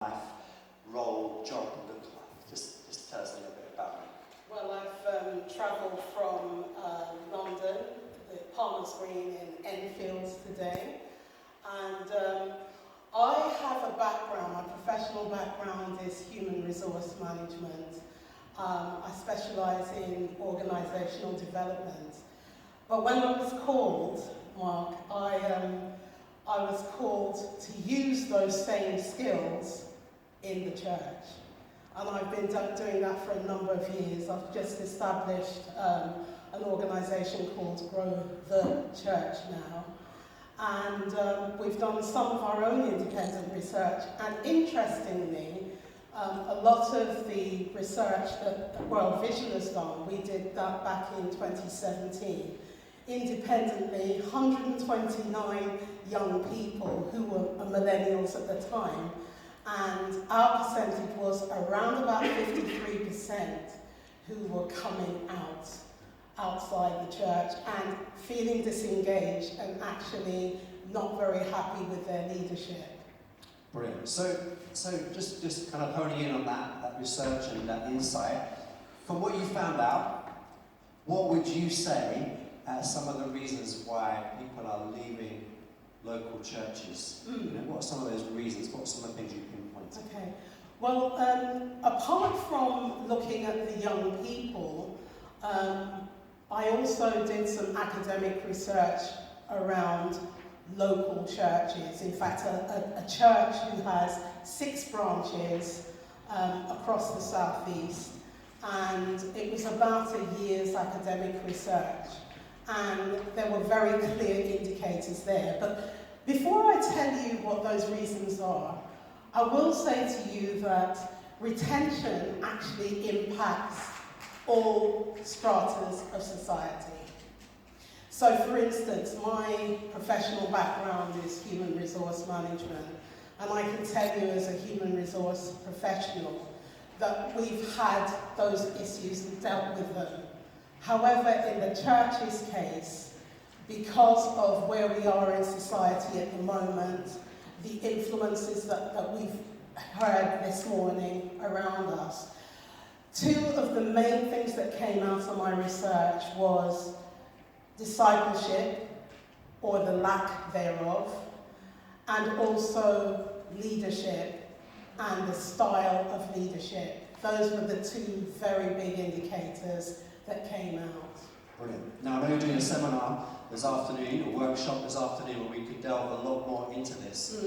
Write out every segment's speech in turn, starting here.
life, role, job look like? Just tell us a little bit about it. Well, I've travelled from London, the Palmer's Green in Enfield today, and I have a background, my professional background is human resource management. I specialise in organisational development. But when I was called, Mark, I was called to use those same skills in the church. And I've been doing that for a number of years. I've just established an organisation called Grow the Church now. And we've done some of our own independent research. And interestingly, a lot of the research that World Vision has done, we did that back in 2017. Independently, 129 young people who were millennials at the time, and our percentage was around about 53% who were coming outside the church and feeling disengaged and actually not very happy with their leadership. Brilliant. So just kind of honing in on that research and that insight. From what you found out, what would you say are some of the reasons why people are leaving local churches? You know, what are some of those reasons? What are some of the things you pinpoint? Okay. Well, apart from looking at the young people, I also did some academic research around local churches. In fact, a church who has 6 branches across the southeast, and it was about a year's academic research, and there were very clear indicators there. But before I tell you what those reasons are, I will say to you that retention actually impacts all stratas of society. So, for instance, my professional background is human resource management, and I can tell you as a human resource professional that we've had those issues and dealt with them. However, in the church's case, because of where we are in society at the moment, the influences that we've heard this morning around us, 2 of the main things that came out of my research was discipleship, or the lack thereof, and also leadership and the style of leadership. Those were the 2 very big indicators that came out. Brilliant. Now, I know you're doing a seminar this afternoon, a workshop this afternoon, where we could delve a lot more into this.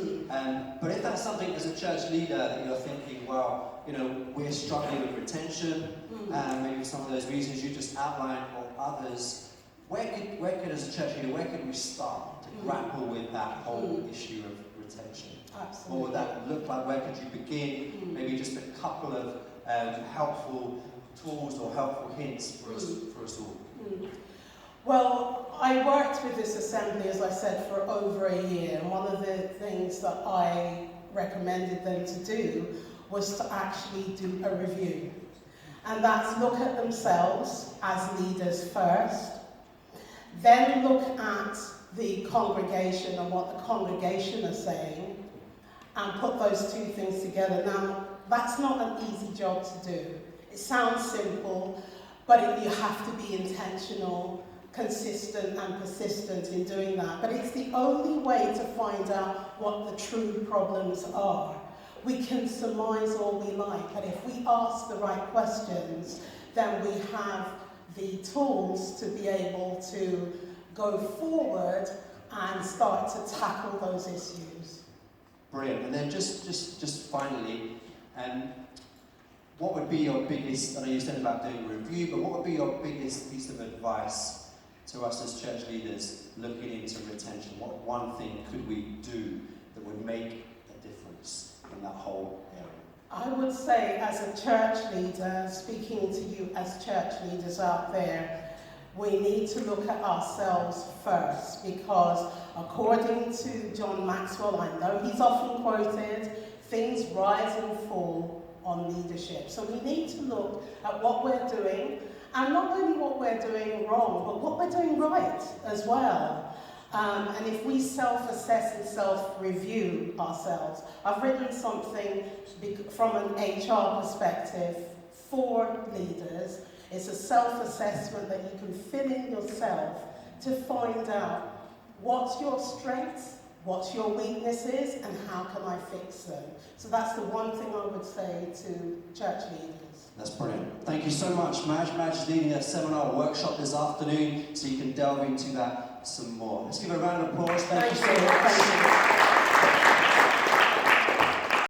But if that's something as a church leader that you're thinking, well, you know, we're struggling with retention, and maybe some of those reasons you just outlined, or others, where could as a church leader, where could we start to grapple with that whole issue of retention? Absolutely. What would that look like? Where could you begin? Maybe just a couple of helpful tools or helpful hints for us all. Well, I worked with this assembly, as I said, for over a year, and one of the things that I recommended them to do was to actually do a review. And that's look at themselves as leaders first, then look at the congregation and what the congregation are saying, and put those 2 things together. Now, that's not an easy job to do. It sounds simple, but you have to be intentional, consistent and persistent in doing that. But it's the only way to find out what the true problems are. We can surmise all we like, but if we ask the right questions, then we have the tools to be able to go forward and start to tackle those issues. Brilliant. And then just finally, what would be your biggest, I know you said about doing a review, but what would be your biggest piece of advice to us as church leaders looking into retention? What one thing could we do that would make a difference in that whole area? I would say, as a church leader, speaking to you as church leaders out there, we need to look at ourselves first, because according to John Maxwell, I know he's often quoted, things rise and fall on leadership. So we need to look at what we're doing, and not only what we're doing wrong, but what we're doing right as well. And if we self-assess and self-review ourselves, I've written something from an HR perspective for leaders. It's a self-assessment that you can fill in yourself to find out what's your strengths, what's your weaknesses, and how can I fix them. So that's the one thing I would say to church leaders. That's brilliant. Thank you so much, Madge. Madge is leading a seminar workshop this afternoon, so you can delve into that some more. Let's give a round of applause. Thank you so much. Thank you.